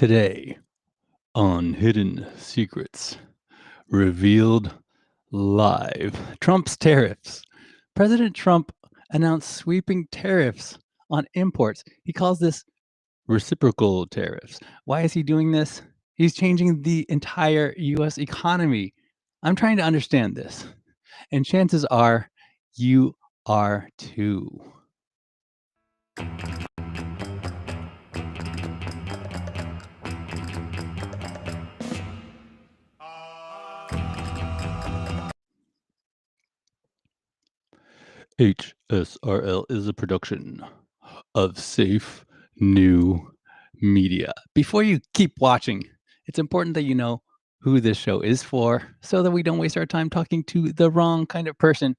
Today on Hidden Secrets, revealed live. Trump's tariffs. President Trump announced sweeping tariffs on imports. He calls this reciprocal tariffs. Why is he doing this? He's changing the entire US economy. I'm trying to understand this, and chances are you are too. HSRL is a production of Safe New Media. Before you keep watching, it's important that you know who this show is for so that we don't waste our time talking to the wrong kind of person.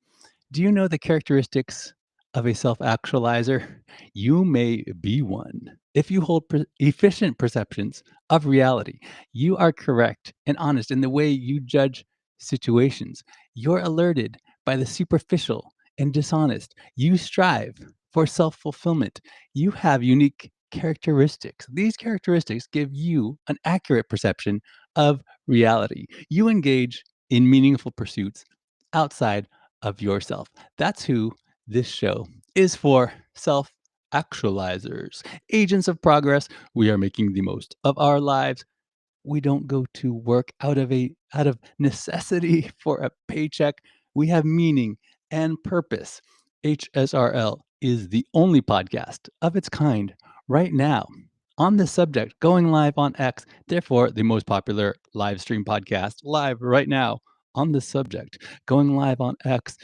Do you know the characteristics of a self actualizer? You may be one. If you hold efficient perceptions of reality, you are correct and honest in the way you judge situations. You're alerted by the superficial and dishonest. You strive for self fulfillment. You have unique characteristics. These characteristics give you an accurate perception of reality. You engage in meaningful pursuits outside of yourself. That's who this show is for. Self actualizers, agents of progress. We are making the most of our lives. We don't go to work out of necessity for a paycheck. We have meaning and purpose. HSRL is the only podcast of its kind right now on this subject, going live on X, therefore the most popular live stream podcast live right now on this subject, going live on X.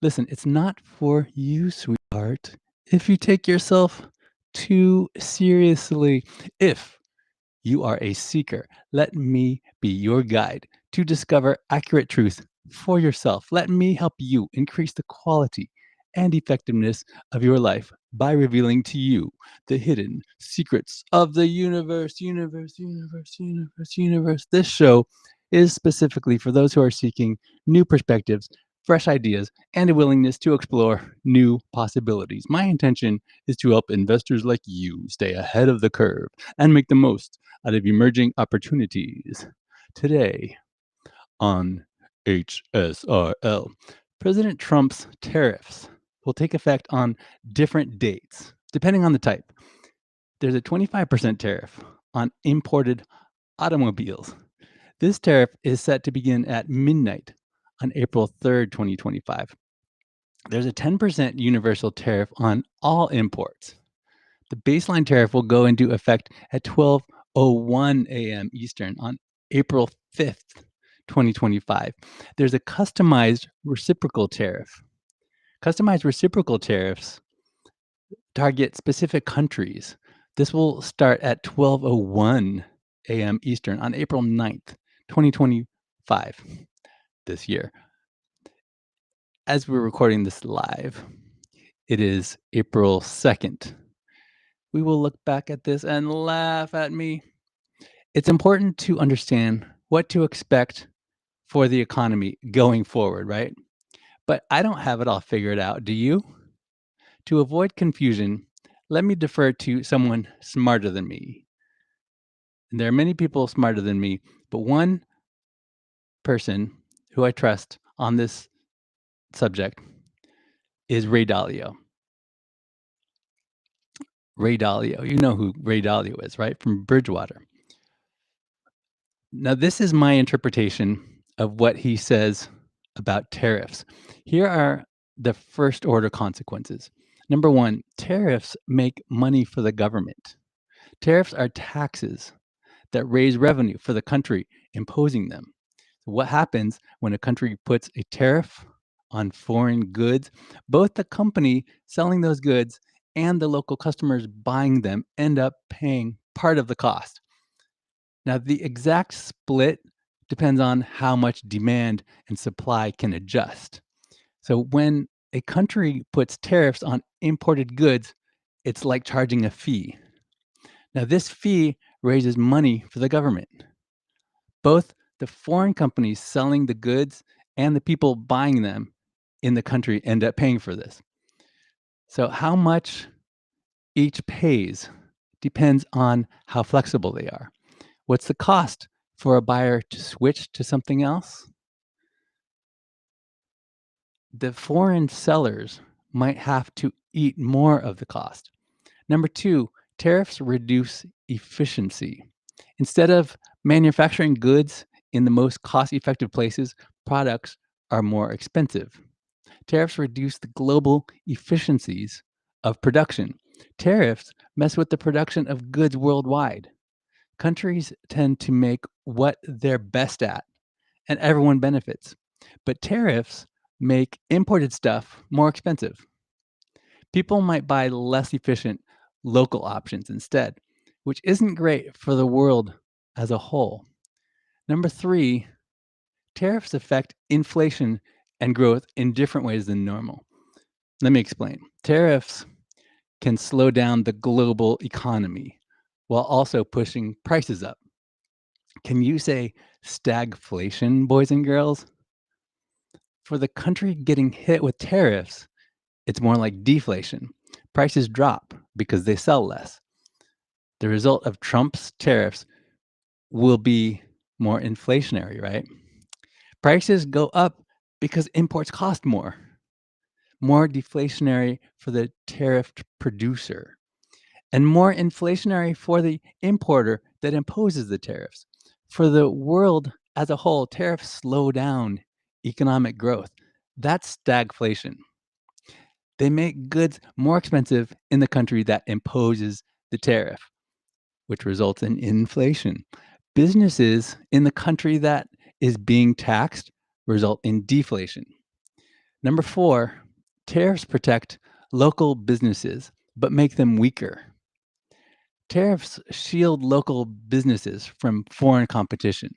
Listen, it's not for you, sweetheart, if you take yourself too seriously. If you are a seeker, let me be your guide to discover accurate truth for yourself. Let me help you increase the quality and effectiveness of your life by revealing to you the hidden secrets of the universe. This show is specifically for those who are seeking new perspectives, fresh ideas, and a willingness to explore new possibilities. My intention is to help investors like you stay ahead of the curve and make the most out of emerging opportunities. Today on HSRL, President Trump's tariffs will take effect on different dates, depending on the type. There's a 25% tariff on imported automobiles. This tariff is set to begin at midnight on April 3rd, 2025. There's a 10% universal tariff on all imports. The baseline tariff will go into effect at 12:01 a.m. Eastern on April 5th, 2025. There's a customized reciprocal tariff. Customized reciprocal tariffs target specific countries. This will start at 12:01 a.m. Eastern on April 9th, 2025, this year. As we're recording this live, it is April 2nd. We will look back at this and laugh at me. It's important to understand what to expect for the economy going forward, right? But I don't have it all figured out. Do you? To avoid confusion, let me defer to someone smarter than me. And there are many people smarter than me, but one person who I trust on this subject is Ray Dalio. Ray Dalio, you know who Ray Dalio is, right? From Bridgewater. Now, this is my interpretation of what he says about tariffs. Here are the first order consequences. Number one, tariffs make money for the government. Tariffs are taxes that raise revenue for the country imposing them. What happens when a country puts a tariff on foreign goods? Both the company selling those goods and the local customers buying them end up paying part of the cost. Now, the exact split depends on how much demand and supply can adjust. So when a country puts tariffs on imported goods, it's like charging a fee. Now, this fee raises money for the government. Both the foreign companies selling the goods and the people buying them in the country end up paying for this. So how much each pays depends on how flexible they are. What's the cost for a buyer to switch to something else? The foreign sellers might have to eat more of the cost. Number two, tariffs reduce efficiency. Instead of manufacturing goods in the most cost effective places, products are more expensive. Tariffs reduce the global efficiencies of production. Tariffs mess with the production of goods worldwide. Countries tend to make what they're best at, and everyone benefits. But tariffs make imported stuff more expensive. People might buy less efficient local options instead, which isn't great for the world as a whole. Number three, tariffs affect inflation and growth in different ways than normal. Let me explain. Tariffs can slow down the global economy while also pushing prices up. Can you say stagflation, boys and girls? For the country getting hit with tariffs, it's more like deflation. Prices drop because they sell less. The result of Trump's tariffs will be more inflationary, right? Prices go up because imports cost more deflationary for the tariffed producer, and more inflationary for the importer that imposes the tariffs. For the world as a whole, tariffs slow down economic growth. That's stagflation. They make goods more expensive in the country that imposes the tariff, which results in inflation. Businesses in the country that is being taxed result in deflation. Number four, tariffs protect local businesses but make them weaker. Tariffs shield local businesses from foreign competition.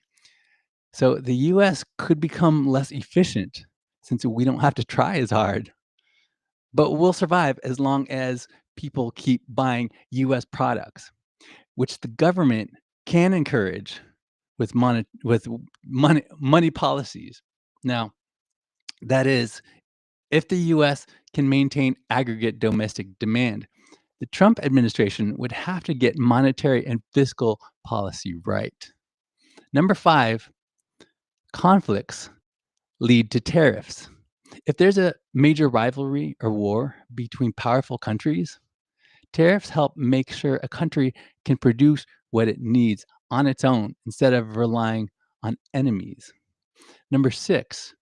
So the US could become less efficient since we don't have to try as hard, but we'll survive as long as people keep buying US products, which the government can encourage with money policies. Now, that is if the US can maintain aggregate domestic demand. The Trump administration would have to get monetary and fiscal policy right. Number five, conflicts lead to tariffs. If there's a major rivalry or war between powerful countries, tariffs help make sure a country can produce what it needs on its own instead of relying on enemies. Number six,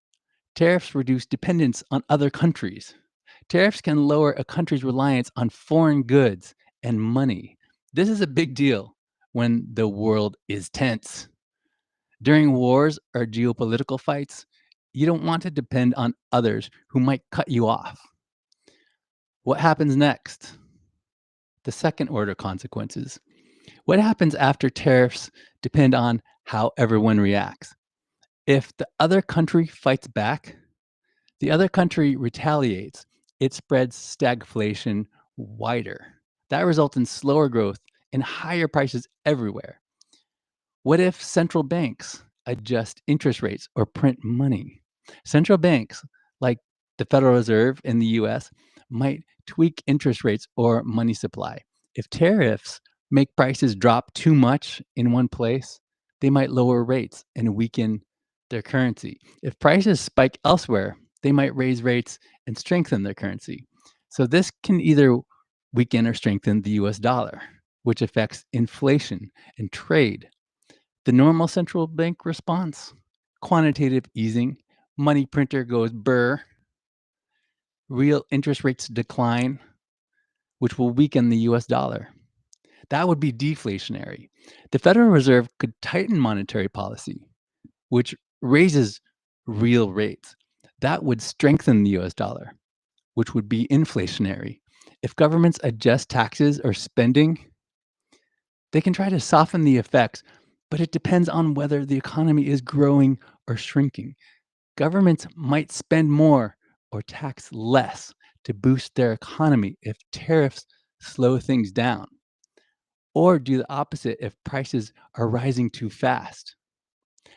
tariffs reduce dependence on other countries. Tariffs can lower a country's reliance on foreign goods and money. This is a big deal when the world is tense. During wars or geopolitical fights, you don't want to depend on others who might cut you off. What happens next? The second order consequences. What happens after tariffs depend on how everyone reacts. If the other country fights back, the other country retaliates. It spreads stagflation wider. That results in slower growth and higher prices everywhere. What if central banks adjust interest rates or print money? Central banks, like the Federal Reserve in the US, might tweak interest rates or money supply. If tariffs make prices drop too much in one place, they might lower rates and weaken their currency. If prices spike elsewhere, they might raise rates and strengthen their currency. So this can either weaken or strengthen the US dollar, which affects inflation and trade. The normal central bank response, quantitative easing, money printer goes burr, real interest rates decline, which will weaken the US dollar. That would be deflationary. The Federal Reserve could tighten monetary policy, which raises real rates. That would strengthen the US dollar, which would be inflationary. If governments adjust taxes or spending, they can try to soften the effects, but it depends on whether the economy is growing or shrinking. Governments might spend more or tax less to boost their economy if tariffs slow things down, or do the opposite if prices are rising too fast.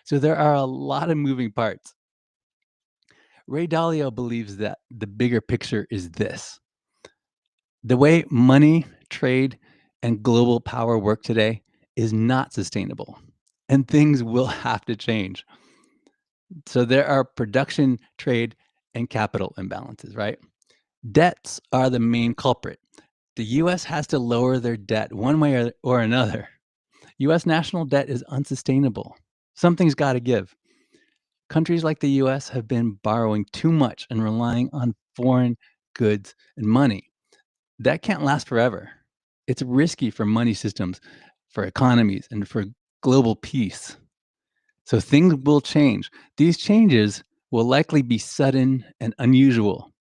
So there are a lot of moving parts. Ray Dalio believes that the bigger picture is this: the way money, trade, and global power work today is not sustainable, and things will have to change. So there are production, trade, and capital imbalances, right? Debts are the main culprit. The US has to lower their debt one way or another. US national debt is unsustainable. Something's got to give. Countries like the US have been borrowing too much and relying on foreign goods and money. That can't last forever. It's risky for money systems, for economies, and for global peace. So things will change. These changes will likely be sudden and unusual.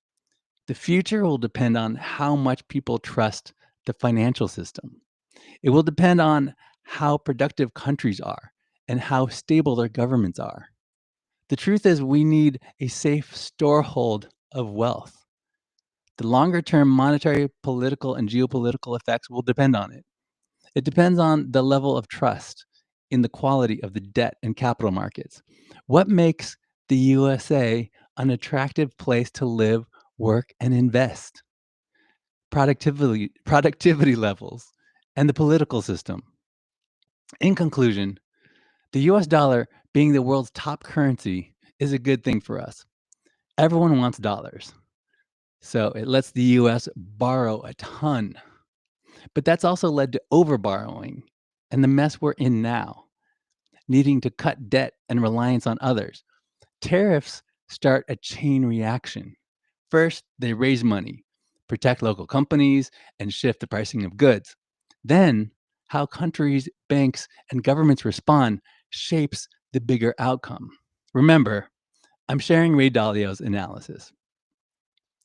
The future will depend on how much people trust the financial system. It will depend on how productive countries are and how stable their governments are. The truth is, we need a safe storehold of wealth. The longer term monetary, political, and geopolitical effects will depend on it. It depends on the level of trust in the quality of the debt and capital markets. What makes the USA an attractive place to live, work, and invest? Productivity levels, and the political system. In conclusion, the US dollar being the world's top currency is a good thing for us. Everyone wants dollars. So it lets the US borrow a ton. But that's also led to overborrowing and the mess we're in now, needing to cut debt and reliance on others. Tariffs start a chain reaction. First, they raise money, protect local companies, and shift the pricing of goods. Then, how countries, banks, and governments respond shapes the bigger outcome. Remember, I'm sharing Ray Dalio's analysis.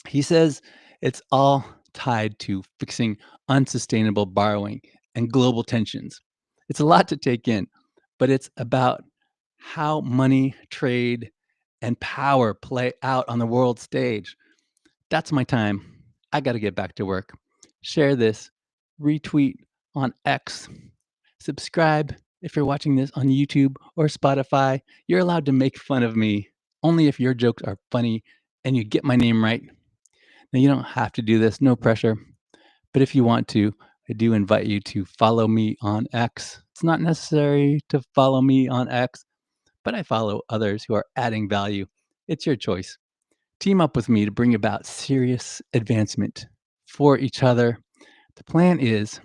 He says it's all tied to fixing unsustainable borrowing and global tensions. It's a lot to take in, but it's about how money, trade, and power play out on the world stage. That's my time. I got to get back to work. Share this, retweet on X, subscribe if you're watching this on YouTube or Spotify. You're allowed to make fun of me only if your jokes are funny and you get my name right. Now, you don't have to do this, no pressure. But if you want to, I do invite you to follow me on X. It's not necessary to follow me on X, but I follow others who are adding value. It's your choice. Team up with me to bring about serious advancement for each other. The plan is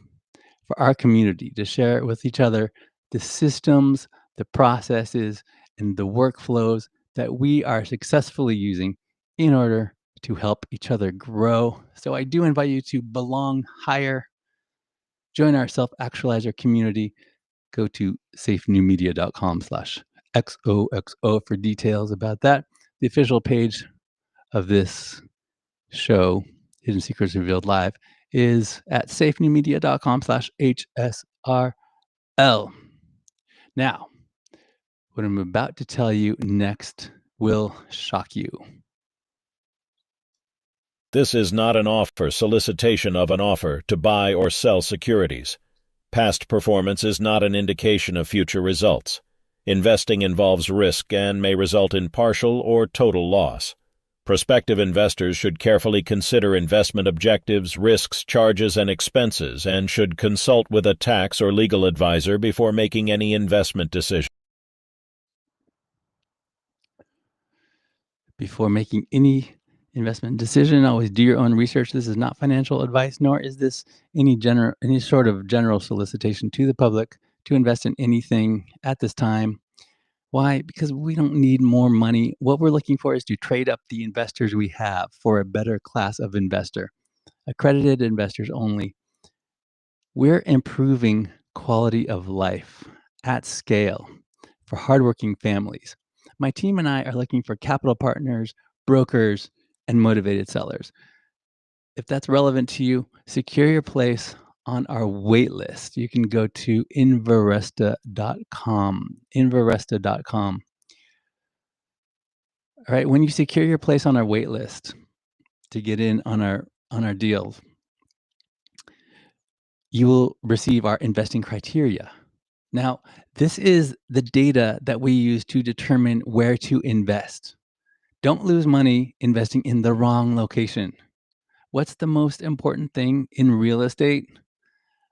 for our community to share with each other the systems, the processes, and the workflows that we are successfully using in order to help each other grow. So I do invite you to belong higher, join our self-actualizer community. Go to safenewmedia.com/XOXO for details about that. The official page of this show, Hidden Secrets Revealed Live, is at safenewmedia.com/HSRL. Now, what I'm about to tell you next will shock you. This is not an offer, solicitation of an offer to buy or sell securities. Past performance is not an indication of future results. Investing involves risk and may result in partial or total loss. Prospective investors should carefully consider investment objectives, risks, charges, and expenses, and should consult with a tax or legal advisor before making any investment decision. Before making any investment decision, always do your own research. This is not financial advice, nor is this any sort of general solicitation to the public to invest in anything at this time. Why? Because we don't need more money. What we're looking for is to trade up the investors we have for a better class of investor, accredited investors only. We're improving quality of life at scale for hardworking families. My team and I are looking for capital partners, brokers, and motivated sellers. If that's relevant to you, secure your place on our wait list. You can go to Inveresta.com. Inveresta.com. All right, when you secure your place on our wait list to get in on our deals, you will receive our investing criteria. Now, this is the data that we use to determine where to invest. Don't lose money investing in the wrong location. What's the most important thing in real estate?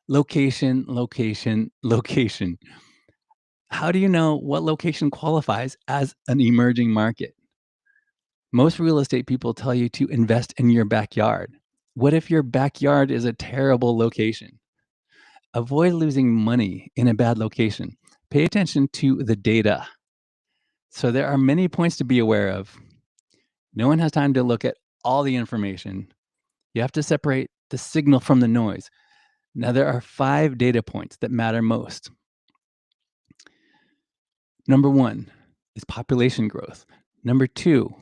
Location, location, location. How do you know what location qualifies as an emerging market? Most real estate people tell you to invest in your backyard. What if your backyard is a terrible location? Avoid losing money in a bad location. Pay attention to the data. So, there are many points to be aware of. No one has time to look at all the information. You have to separate the signal from the noise. Now, there are 5 data points that matter most. Number 1 is population growth. Number 2,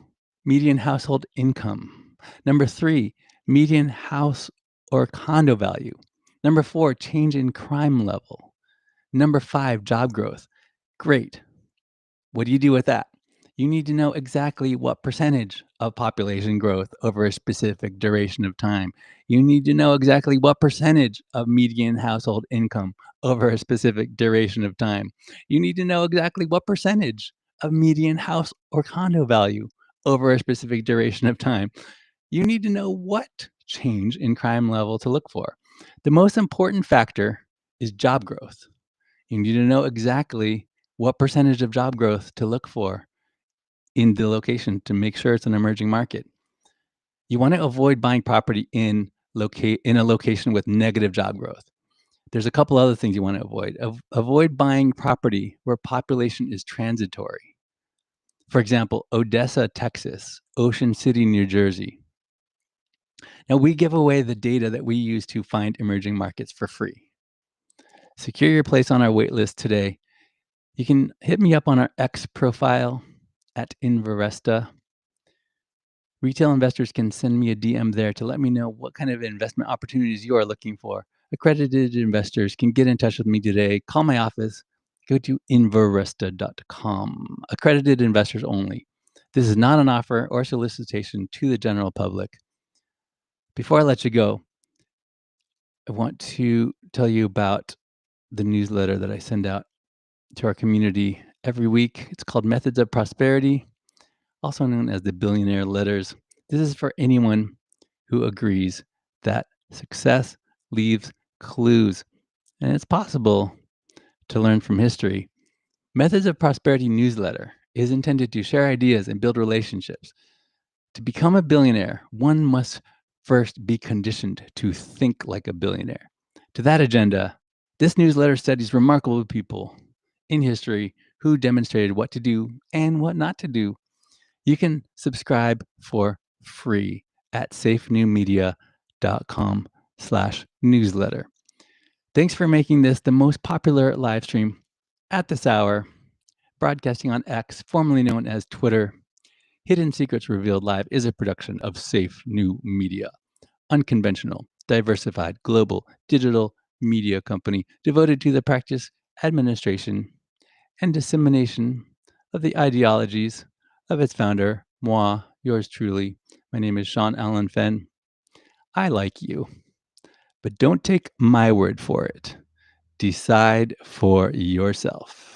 median household income. Number 3, median house or condo value. Number 4, change in crime level. Number 5, job growth. Great. What do you do with that? You need to know exactly what percentage of population growth over a specific duration of time. You need to know exactly what percentage of median household income over a specific duration of time. You need to know exactly what percentage of median house or condo value over a specific duration of time. You need to know what change in crime level to look for. The most important factor is job growth. You need to know exactly what percentage of job growth to look for in the location to make sure it's an emerging market. You want to avoid buying property in a location with negative job growth. There's a couple other things you want to avoid. Avoid buying property where population is transitory. For example, Odessa, Texas, Ocean City, New Jersey. Now, we give away the data that we use to find emerging markets for free. Secure your place on our wait list today. You can hit me up on our X profile at Inveresta. Retail investors can send me a DM there to let me know what kind of investment opportunities you are looking for. Accredited investors can get in touch with me today. Call my office. Go to inveresta.com. Accredited investors only. This is not an offer or solicitation to the general public. Before I let you go, I want to tell you about the newsletter that I send out to our community every week. It's called Methods of Prosperity, also known as the Billionaire Letters. This is for anyone who agrees that success leaves clues, and it's possible to learn from history. Methods of Prosperity newsletter is intended to share ideas and build relationships. To become a billionaire, one must first be conditioned to think like a billionaire. To that agenda, this newsletter studies remarkable people in history who demonstrated what to do and what not to do. You can subscribe for free at safenewmedia.com/newsletter. Thanks for making this the most popular live stream at this hour, broadcasting on X, formerly known as Twitter. Hidden Secrets Revealed Live is a production of Safe New Media, unconventional, diversified, global, digital media company devoted to the practice, administration, and dissemination of the ideologies of its founder, moi, yours truly. My name is Sean Allen Fenn. I like you, but don't take my word for it. Decide for yourself.